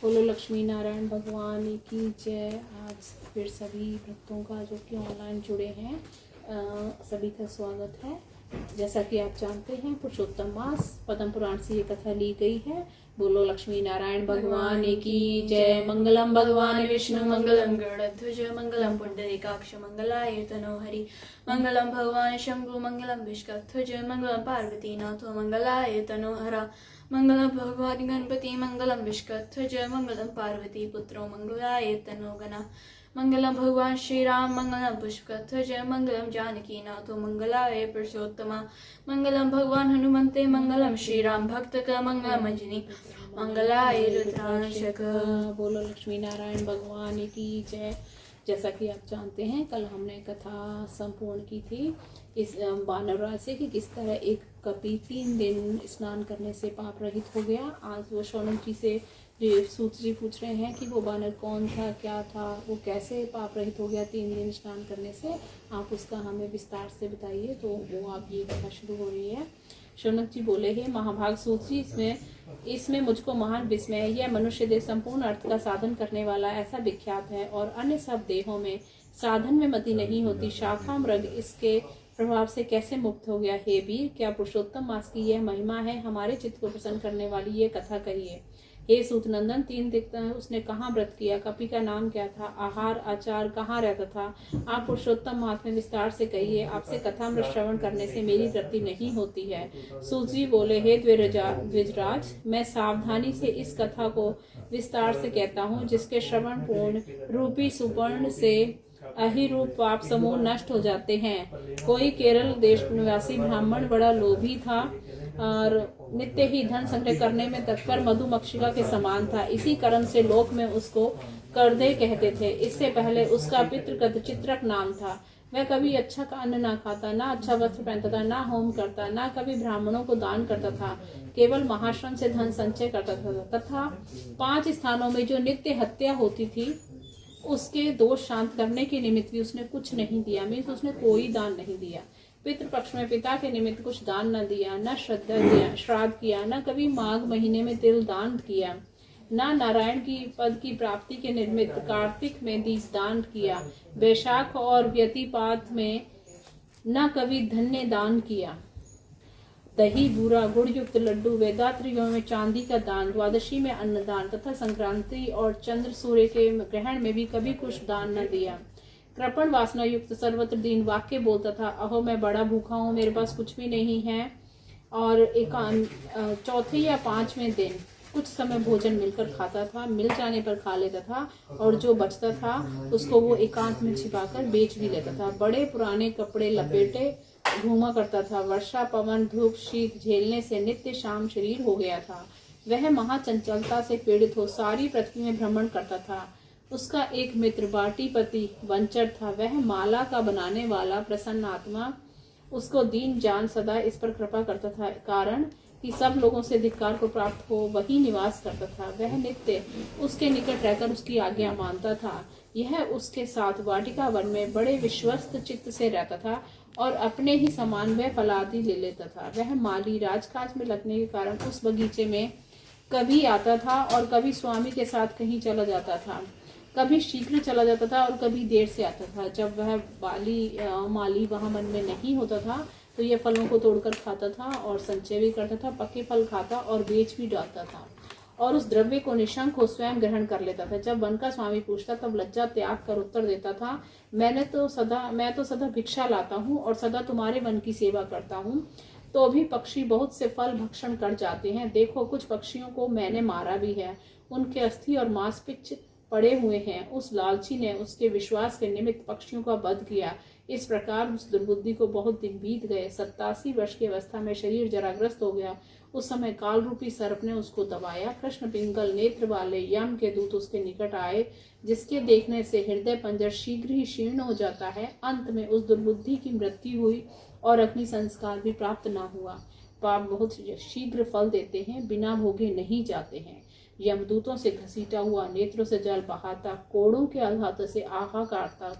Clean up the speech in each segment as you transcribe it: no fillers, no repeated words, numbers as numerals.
बोलो लक्ष्मी नारायण भगवान की जय। आज फिर सभी भक्तों का जो कि ऑनलाइन जुड़े हैं सभी का स्वागत है। जैसा कि आप जानते हैं पुरुषोत्तम मास पद्म पुराण से ये कथा ली गई है। बोलो लक्ष्मी नारायण भगवान की जय। मंगलम भगवान विष्णु मंगलम गरुड़ध्वज मंगलम पुंडरीकाक्ष मंगलाय तनोहरि मंगलम भगवान शंभु मंगलम विष्णुध्वज मंगलम पार्वती नाथो मंगलाय तनोहरा मंगलम भगवान गणपति मंगलम विष्णुध्वज मंगलम पार्वती पुत्रो मंगलाय तनोगना मंगलम भगवान श्री राम मंगलम पुष्पध्वज मंगलम जानकी नाथो मंगलाय पुरुषोत्तमा मंगलम भगवान हनुमंते मंगलम श्री राम भक्त का मंगलम अंजनी मंगलाय रुद्रांशक। बोलो लक्ष्मी नारायण भगवान की जय। जैसा कि आप जानते हैं कल हमने कथा संपूर्ण की थी इस वानरराज से कि किस तरह एक कपि 3 दिन स्नान करने से पाप रहित हो गया। आज वो शौनक जी से जो सूत जी पूछ रहे हैं कि वो वानर कौन था, क्या था, वो कैसे पाप रहित हो गया 3 दिन स्नान करने से। आप उसका हमें विस्तार से बताइए। तो वो आप ये कथा शुरू हो रही है। शौनक जी बोले हैं महाभाग सूत जी, इसमें मुझको महान विस्मय है। यह मनुष्य देह संपूर्ण अर्थ का साधन करने वाला ऐसा विख्यात है और अन्य सब देहों में साधन में मति नहीं होती। शाखा मृग इसके प्रभाव से कैसे मुक्त हो गया। हे वीर, क्या पुरुषोत्तम मास की यह महिमा है। हमारे चित्त को प्रसन्न करने वाली ये कथा कहिए। हे सूतनंदन, 3 दिन उसने कहाँ व्रत किया, कपि का नाम क्या था, आहार आचार कहाँ रहता था। आप पुरुषोत्तम महात्म्य विस्तार से कहिए। आपसे कथामृत श्रवण करने से मेरी तृप्ति नहीं होती है। सूत जी बोले, हे द्विजराज, मैं सावधानी से इस कथा को विस्तार से कहता हूँ, जिसके श्रवण पूर्ण रूपी सुवर्ण से अहिरूप पाप समूह नष्ट हो जाते हैं। कोई केरल देश निवासी ब्राह्मण बड़ा लोभी था और नित्य ही धन संग्रह करने में तत्पर मधुमक्षिका के समान था। इसी कारण से लोक में उसको करदे कहते थे। इससे पहले उसका पितृगत चित्रक नाम था। वह कभी अच्छा का अन्न ना खाता, ना अच्छा वस्त्र पहनता था, ना होम करता, ना कभी ब्राह्मणों को दान करता था, केवल महाश्रम से धन संचय करता था। तथा 5 स्थानों में जो नित्य हत्या होती थी उसके दोष शांत करने के निमित्त भी उसने कुछ नहीं दिया। मीन्स उसने कोई दान नहीं दिया। पितृपक्ष में पिता के निमित्त कुछ दान न दिया, न श्राद्ध किया, न कभी माघ महीने में तिल दान किया, न नारायण की पद की प्राप्ति के निमित्त कार्तिक में दीस दान किया, वैशाख और व्यतिपात में न कभी धन्य दान किया, दही बूरा गुड़ युक्त लड्डू, वेदात्रियों में चांदी का दान, द्वादशी में अन्नदान तथा संक्रांति और चंद्र सूर्य के ग्रहण में भी कभी कुछ दान न दिया। कृपण वासना युक्त सर्वत्र दीन वाक्य बोलता था, अहो मैं बड़ा भूखा हूँ, मेरे पास कुछ भी नहीं है। और चौथे या 5वें दिन कुछ समय भोजन मिलकर खाता था, मिल जाने पर खा लेता था और जो बचता था उसको वो एकांत में छिपाकर बेच भी लेता था। बड़े पुराने कपड़े लपेटे घूमा करता था। वर्षा पवन धूप शीत झेलने से नित्य शाम शरीर हो गया था। वह महाचंचलता से पीड़ित हो सारी पृथ्वी में भ्रमण करता था। उसका एक मित्र बाटीपति वंचर था। वह माला का बनाने वाला प्रसन्न आत्मा उसको दीन जान सदा इस पर कृपा करता था, कारण कि सब लोगों से धिक्कार को प्राप्त हो वही निवास करता था। वह नित्य उसके निकट रहकर उसकी आज्ञा मानता था। यह उसके साथ वाटिका वन में बड़े विश्वस्त चित्त से रहता था और अपने ही समान वह फलादि ले लेता था। वह माली राजकाज में लगने के कारण उस बगीचे में कभी आता था और कभी स्वामी के साथ कहीं चला जाता था, कभी शीघ्र चला जाता था और कभी देर से आता था। जब वह माली वहाँ मन में नहीं होता था तो यह फलों को तोड़कर खाता था और संचय भी करता था। पके फल खाता और बेच भी डालता था और उस द्रव्य को निशंक हो स्वयं ग्रहण कर लेता था। जब वन का स्वामी पूछता तब लज्जा त्याग कर उत्तर देता था, मैं तो सदा भिक्षा लाता हूँ और सदा तुम्हारे वन की सेवा करता हूँ, तो भी पक्षी बहुत से फल भक्षण कर जाते हैं। देखो कुछ पक्षियों को मैंने मारा भी है, उनके अस्थि और मांसपिंड पड़े हुए हैं। उस लालची ने उसके विश्वास के निमित्त पक्षियों का वध किया। इस प्रकार उस दुर्बुद्धि को बहुत दिन बीत गए। 87 वर्ष की अवस्था में शरीर जराग्रस्त हो गया। उस समय काल रूपी सर्प ने उसको दबाया। कृष्ण पिंगल नेत्र वाले यम के दूत उसके निकट आए, जिसके देखने से हृदय पंजर शीघ्र ही क्षीर्ण हो जाता है। अंत में उस दुर्बुद्धि की मृत्यु हुई और अग्नि संस्कार भी प्राप्त न हुआ। पाप बहुत शीघ्र फल देते हैं, बिना भोगे नहीं जाते हैं। यमदूतों से घसीटा हुआ, नेत्रों से जल बहाता, कोड़ों के आघात से आहा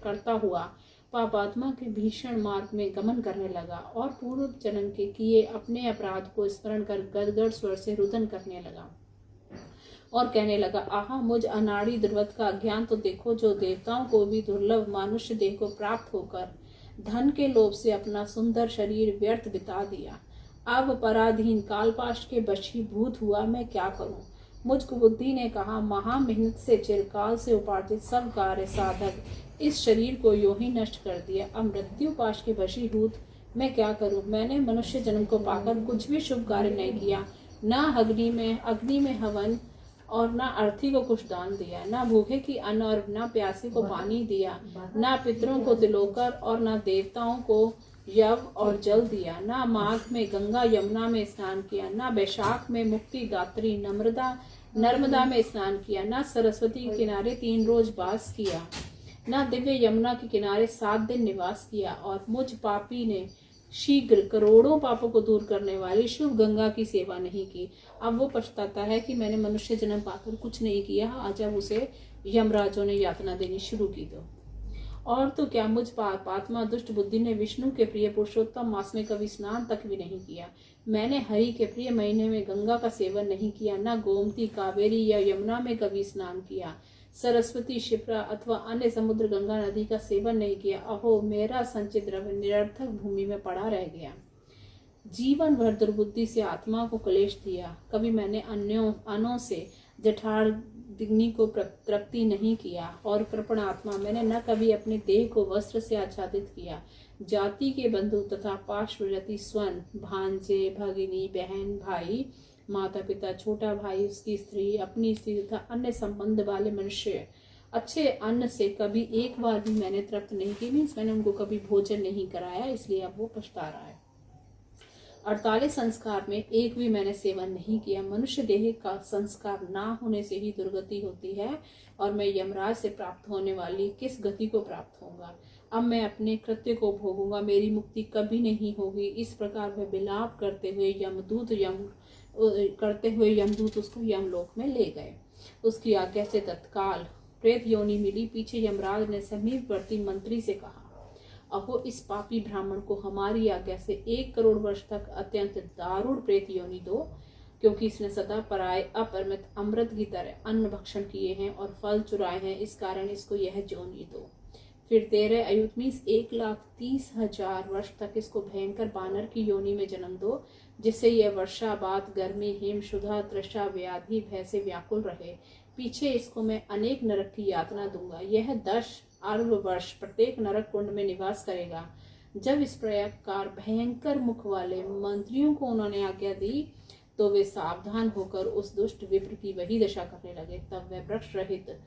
करता हुआ पापात्मा के भीषण मार्ग में गमन करने लगा और पूर्व जन्म के किए अपने अपराध को स्मरण कर गदगद स्वर से रुदन करने लगा और कहने लगा, आहा, मुझ अनाड़ी दुर्वत का ज्ञान तो देखो, जो देवताओं को भी दुर्लभ मनुष्य देह को प्राप्त होकर धन के लोभ से अपना सुंदर शरीर व्यर्थ बिता दिया। अब पराधीन कालपाश के वशीभूत हुआ मैं क्या करूं? मुझ कुबुद्धि ने कहा, महा मेहनत से चिरकाल से उपार्जित सब कार्य साधक इस शरीर को यूं ही नष्ट कर दिया। अब मृत्यु पाश के वशीभूत मैं क्या करूं? मैंने मनुष्य जन्म को पाकर कुछ भी शुभ कार्य नहीं किया, न अग्नि में हवन और न अर्थी को कुछ दान दिया, न भूखे की अन्न और न प्यासे को पानी दिया, न पितरों को तिलोकर और न देवताओं को यव और जल दिया, न माघ में गंगा यमुना में स्नान किया, न वैशाख में मुक्ति दात्री नर्मदा में स्नान किया, न सरस्वती के किनारे 3 रोज वास किया, न दिव्य यमुना के किनारे 7 दिन निवास किया। और मुझ पापी ने शीघ्र करोड़ों पापों को दूर करने वाली शुभ गंगा की सेवा नहीं की। अब वो पछताता है कि मैंने मनुष्य जन्म पाकर कुछ नहीं किया। आज अब उसे यमराजों ने यातना देनी शुरू की। तो और तो क्या, मुझ पापात्मा दुष्ट बुद्धि ने विष्णु के प्रिय पुरुषोत्तम मास में कभी स्नान तक भी नहीं किया। मैंने हरि के प्रिय महीने में गंगा का सेवन नहीं किया, न गोमती कावेरी या यमुना में कभी स्नान किया, सरस्वती शिप्रा अथवा अन्य समुद्र गंगा नदी का सेवन नहीं किया। अहो, मेरा संचित द्रव्य निरर्थक भूमि में पड़ा रह गया। जीवन भर दुर्बुद्धि से आत्मा को क्लेश दिया। कभी मैंने अन्यों से जठार दिग्नि को तृप्ति नहीं किया। और कृपण आत्मा, मैंने न कभी अपने देह को वस्त्र से आच्छादित किया। जाति के बंधु तथा पार्श्ववर्ती स्वर्ण, भांजे, भगिनी, बहन, भाई, माता पिता, छोटा भाई, उसकी स्त्री, अपनी स्त्री तथा अन्य संबंध वाले मनुष्य अच्छे अन्न से कभी एक बार भी मैंने तृप्त नहीं की। मीन्स मैंने उनको कभी भोजन नहीं कराया, इसलिए अब वो पछता रहा है। 48 संस्कार में एक भी मैंने सेवन नहीं किया। मनुष्य देह का संस्कार ना होने से ही दुर्गति होती है, और मैं यमराज से प्राप्त होने वाली किस गति को प्राप्त होऊंगा? अब मैं अपने कृत्य को भोगूंगा, मेरी मुक्ति कभी नहीं होगी। इस प्रकार वह विलाप करते हुए यमदूत उसको यमलोक में ले गए। उसकी आज्ञा से तत्काल प्रेत योनि मिली। पीछे यमराज ने समीपवर्ती मंत्री से कहा, अहो, इस पापी ब्राह्मण को हमारी आज्ञा से 1 करोड़ वर्ष तक अत्यंत दारुण प्रेत योनि दो, क्योंकि इसने सदा पराये अपरिमित अमृत की तरह अन्न भक्षण किए हैं और फल चुराए हैं। इस कारण इसको यह योनि दो। फिर 13 अयुत मीन्स 1,30,000 वर्ष तक इसको भयंकर बानर की योनि में जन्म दो, जिससे यह वर्षा, बात, गर्मी, हिम, क्षुधा, तृषा, व्याधि, भय से व्याकुल रहे। पीछे इसको मैं अनेक नरक की यातना दूंगा। यह 10 अर्ब वर्ष प्रत्येक नरक कुंड में निवास करेगा। जब इस प्रकार भयंकर मुख वाले मंत्रियों को उन्होंने आज्ञा दी, तो वे सावधान होकर उस दुष्ट विप्र की वही दशा करने लगे। तब वह वृक्ष रहित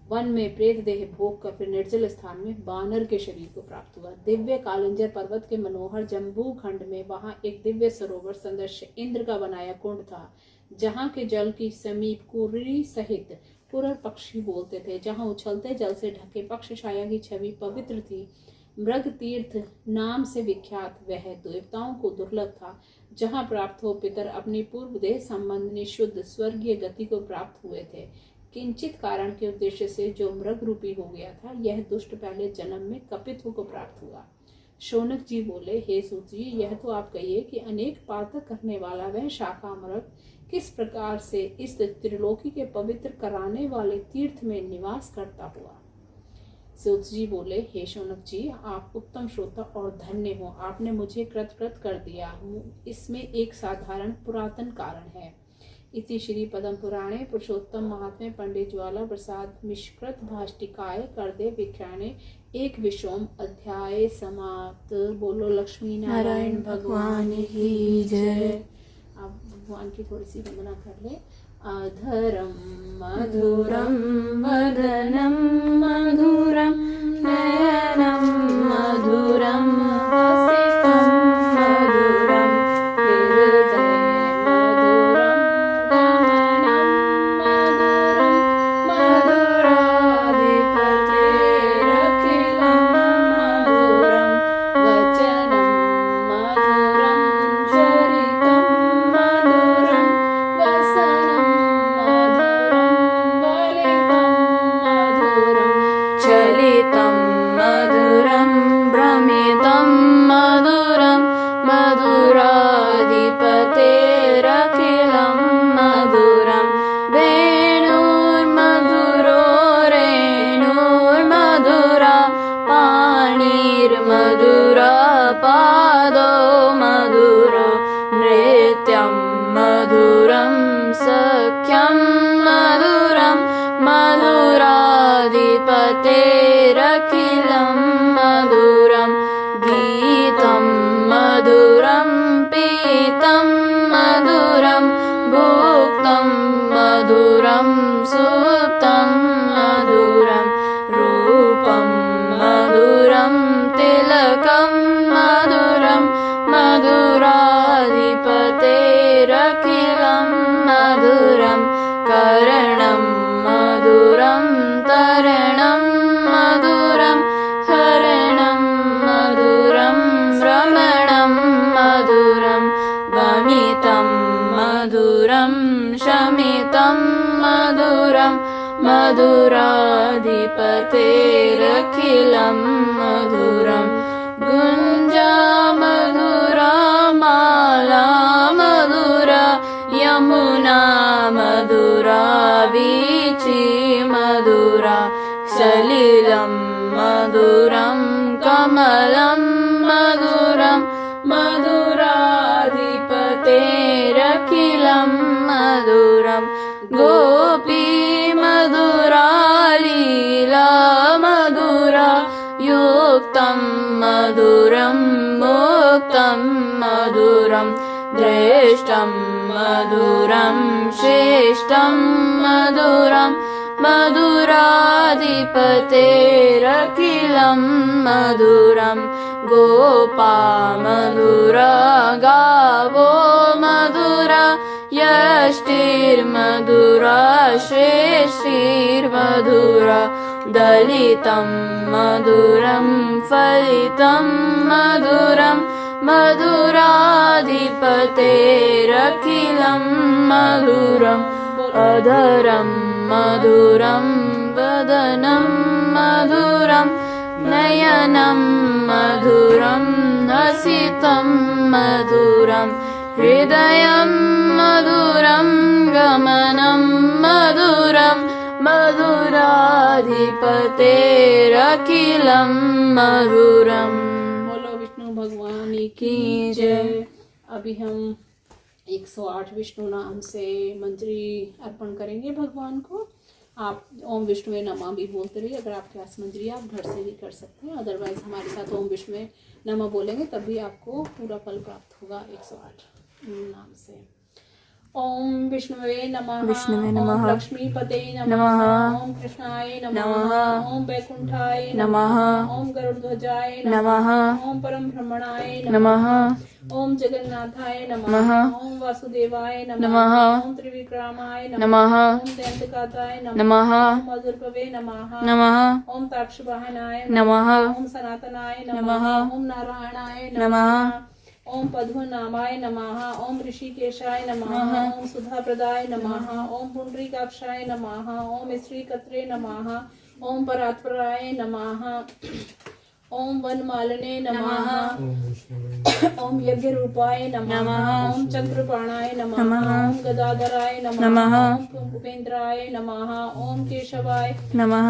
वन में प्रेत देह भोग कर फिर निर्जल स्थान में बानर के शरीर को प्राप्त हुआ। दिव्य कालिंजर पर्वत के मनोहर जम्बू खंड में वहां एक दिव्य सरोवर सदृश इंद्र का बनाया कुंड था, जहां के जल की समीप कुर्री सहित पुरर पक्षी बोलते थे। जहां उछलते जल से ढके पक्ष छाया की छवि पवित्र थी। मृग तीर्थ नाम से विख्यात वह देवताओं को दुर्लभ था, जहां प्राप्त हो पितर अपनी पूर्व देह संबंधी शुद्ध स्वर्गीय गति को प्राप्त हुए थे। किंचित कारण के उद्देश्य से जो मृग रूपी हो गया था, यह दुष्ट पहले जन्म में कपित्व को प्राप्त हुआ। शौनक जी बोले, हे सूत जी, यह तो आप कहिए कि अनेक पातक करने वाला वह शाखा मृग किस प्रकार से इस त्रिलोकी के पवित्र कराने वाले तीर्थ में निवास करता हुआ। सूत जी बोले, हे शौनक जी, आप उत्तम श्रोता और धन्य हो। आपने मुझे कृतकृत कर दिया। इसमें एक साधारण पुरातन कारण है। इति श्री पद्म पुराणे पुरुषोत्तम महात्म्य पंडित ज्वाला प्रसाद मिश्रकृत भाष्टिकाय करदे विख्याने 1 विशोम अध्याय समाप्त। बोलो लक्ष्मी नारायण भगवान की जय। अब भगवान की थोड़ी सी वंदना कर ले। अधरम मधुरम वदनम मधुरम नयनम मधुरम हसितम मधुरम हृदय मधुरम गमनम मधुरम मधुराधिपतेरखिलं मधुरम वचनं मधुरं चरितं मधुरं वसनं मधुरं वलितं मधुरं सख्यं मधुरं मधुराधिपतेरखिलं मधुरं गीतं मधुरं पीतं मधुरं भुक्तं मधुरं सुप्तं मधुरं रूपं मधुरं तिलकं मधुरं मधुराधिपतेरखिलं मधुरं करणं मधुरं तरणं मधुरं हरणं मधुरं भ्रमणं मधुरं वमितं मधुरं शमितं मधुरं मधुराधिपतेरखिलं मधुरं गुञ्जा मधुरा माला मधुरा यमुना मधुरा वीची मधुरा सलिलं मधुरं कमलं मधुरं मधुराधिपतेरखिलं मधुरं गोपी मधुरा लीला मधुरा युक्तं मधुरं मुक्तं मधुरं दृष्टं मधुरं श्रेष्ठं मधुरं मधुराधिपतेरखिलं मधुरं गोपा मधुरा गावो मधुरा यष्टिर्मधुरा श्रेष्ठिर्मधुरा दलितं मधुरं फलितं मधुरं मधुराधिपतेरखिलं मधुरम् अधरं मधुरं वदनं मधुरं नयनं मधुरं हसितं मधुरं हृदयं मधुरं गमनं मधुरं मधुराधिपतेरखिलं मधुरम्। बोलो विष्णु भगवान की जय। अभी हम 108 विष्णु नाम से मंत्री अर्पण करेंगे भगवान को। आप ओम विष्णुवे नमः भी बोलते रहिए। अगर आपके पास मंत्री है आप घर से भी कर सकते हैं, अदरवाइज हमारे साथ ओम विष्णुवे नमः बोलेंगे तभी आपको पूरा फल प्राप्त होगा 108 नाम से। ओम विष्णुवे नमः। विष्णुवे नमः। ओम लक्ष्मीपते नमः। नमः। ओम कृष्णाय नमः। नमः। ओम वैकुंठाय नमः। ओम गरुड़ध्वजाय नमः। ओम परम भ्रमणाय नमः। ओम जगन्नाथाय नमः। नमः। ओम वासुदेवाय नमः। नमः। ओम त्रिविक्रमाय नमः। ओम दंतकाताय नमः। ओम मधुरभवे नमः। नमः। ओम ताक्षवाहनाय नमः। ओम सनातनाय नमः। ओम नारायणाय नमः। ओम पद्मनाभाय नमः। ओम ऋषिकेशाय नमः। नमः। ओम सुधाप्रदाय नमः। ओम पुंडरीकाक्षाय नमः। ओम श्रीकत्रे नमः। ओम परात्पराय नमः। ओम वनमालिने नमः। ओम यज्ञ रूपाय नमः। ओम चंद्रपाणाय नमः। ओम गदाधराय नमः। ओम उपेंद्राय नमः। ओम केशवाय नमः।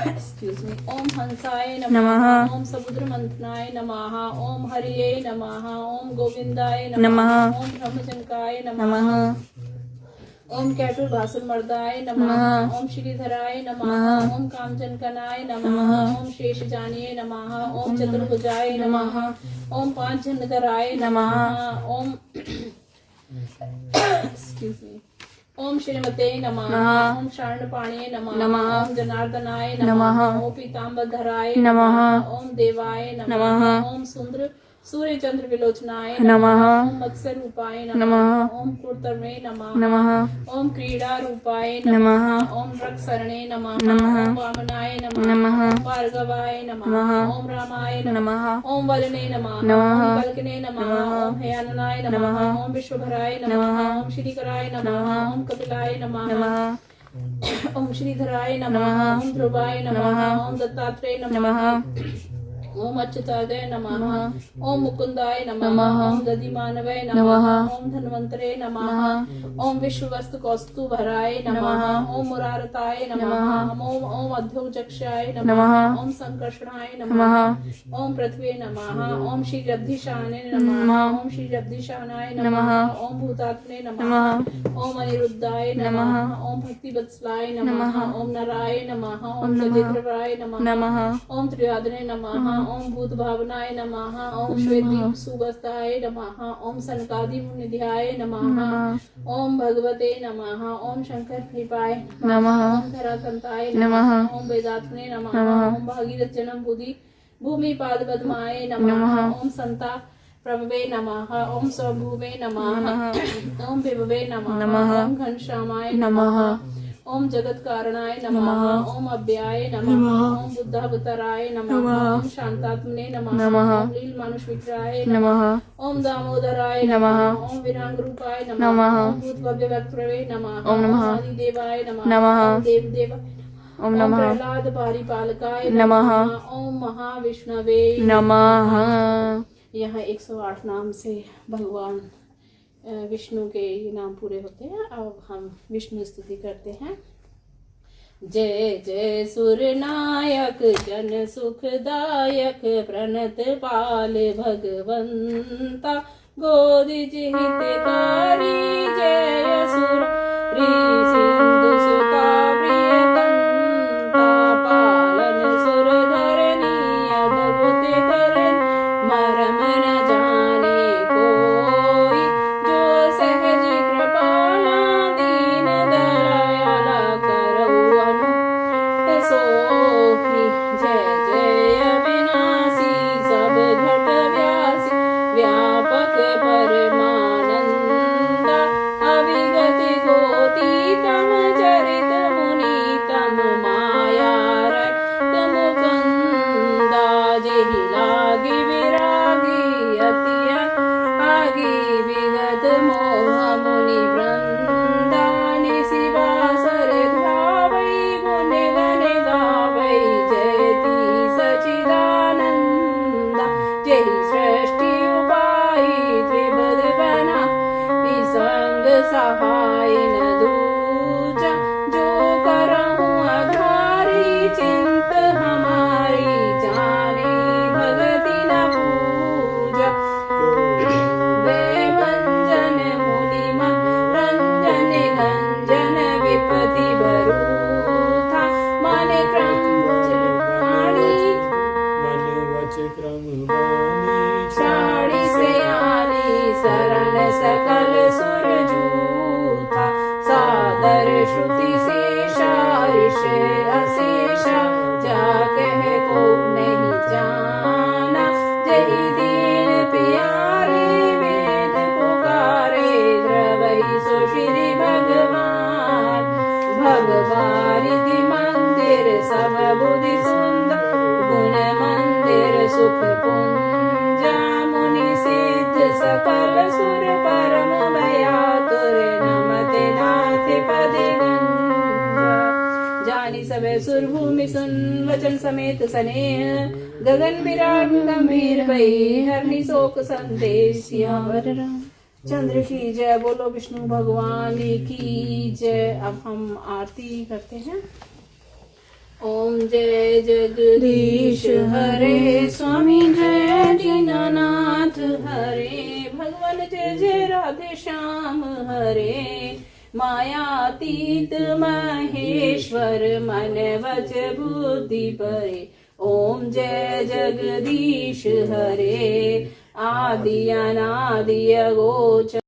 Excuse me. ओम हंसाय नमः। ओम समुद्र मंथनाय नमः। ओम हरिये नमः। ओम गोविंदाय नमः। ओम ब्रह्मजनकाय नमः। ओम कैटुर्भासुरमर्दाय नमः। ओम श्रीधराय नमः। ओम कामजनकनाय नमः। ओम शेषजानिये नमः। ओम चतुर्भुजाय नमः। ओम पांचजनकराय नमः। ओम एक्सक्यूज मी। ओम श्रीमते नमः। ओम शरणपाणिये नमः। ओम जनार्दनाय नमः। ओम पीताम्बरधराय नमः। ओम देवाय नमः। ओम सुंदर सूर्य चंद्र विलोचनाय नमः। ओम मत्स्य रूपाय नमः। ओम कुर्तवे नमः। ओम क्रीडा रूपाय नमः। ओम रक्षरणे नमः। ओम वामनाय नमः। ओम भार्गवाय नमः। ओम रामाय नमः। ओम वलने नमः। ओम कल्कने नमः। ओम हयाननाय नमः। ओम विश्वभराय नमः। ओम श्रीकराय नमः। ओम कपिलाय नमः। ओम श्रीधराय नमः। ओम ध्रुवाय नमः। ओम दत्तात्रेय नमः। ओम अच्युताय नमः। ओम मुकुंदाय नमः। ओम दधिमानवे नमः। ओम धन्वंतरे नमः। ओम विश्ववस्तु कौस्तुभराय नमः। ओम मुरारताय नमः। ओम अध्योजक्षाय नमः। ओम संकर्षणाय नमः। ओम पृथ्वी नमः। ओम श्री रब्धिशाने नमः। ओम श्री रब्धिशानाय नमः। ओम भूतात्मने नमः। ओम अनिरुद्धाय नमः। ओम भक्तिवत्सलाय नमः। ओम नराय नमः। ओम जगद्रवाय नमः। ओम त्रियादने नमः। ओम भूत भावनाय नमः। ओम श्वेदीप सुगस्ताय नमः। ओम सनकादि मुनिध्याय नमः। ओम भगवते नमः। ओम शंकर कृपाय नमः। ओम धरातंताय नमः। ओम वेदात्मने नमः। ओम भागीरथ जन्म बुद्धि भूमि पाद पद्माय नमः। ओम संता प्रभवे नमः। ओम स्वभुवे नमः। ओम विभवे नमः। ओम घनश्यामाय नमः। ओम जगत कारणाय नमः। ओम अव्ययाय नमः। ओम बुद्धावताराय नमः। ओम शांतात्मने नमः। ओम लील मानुष विग्रहाय नमः। ओम दामोदराय नमः। ओम विरांग रूपाय नमः। ओम भूत भव्य वक्त्रवे नमः। ओम आदिदेवाय नमः। ओम देवदेव ओम प्रहलाद पारिपालकाय नमः। ओम महाविष्णवे नमः। यहाँ 108 नाम से भगवान विष्णु के ये नाम पूरे होते हैं। अब हम विष्णु स्तुति करते हैं। जय जय सुरनायक जन सुखदायक प्रणत पाल भगवंता गोदि हितकारी जय सुर सिंधु सुता प्रियतंता पालन सुर धरनी अद्भुत करन मरम न जाने कोई जो सहज कृपाला दीन दयाला करऊ अनुत सोही। जय जय अविनाशी सब घट व्यासी व्यापक परमानंदा अविगत गोतीतम चरित मुनीतम माया रक्त मुकुंदा जेहि लागी विरागी अति आगी विगत मोह मुनि वृंदा निशिवासर ध्यावै गुण गण गावै जयति सचिदानंदा जेहि सृष्टि उपायि त्रिपद बना संग सहाय न दूजा जो करहूँ अघारी चिंत हमारी जाने भगति न पूजा। वे मंजन मुनि रंजन गंजन विपति बरूथा मन क्रम साड़ी से आनी शरण सकल सुर जूथा सादर श्रुति से शारिष अशेषा जा कह को नहीं जाना जही दीन प्यारे वेद पुकारे द्रवई सो श्री भगवान भगवारिधि मंदिर सब बुद्धि सुंदर गुण मंदिर सुख पुंजा मुनि सिद्ध सकल सुर परम भयातुर नमते नाथ पदि गुंजा। जानी सबे सुर भूमि सुन वचन समेत स्नेह गगन विराट गंभीर भई हरनि शोक संदेश सियावर राम चंद्र की जय। बोलो विष्णु भगवान की जय। अब हम आरती करते हैं। ओम जय जगदीश हरे स्वामी जय दीनानाथ हरे भगवान जय जय राधे श्याम हरे मायातीत महेश्वर मन वच बुद्धि परे। ओम जय जगदीश हरे आदि अनादि अगोचर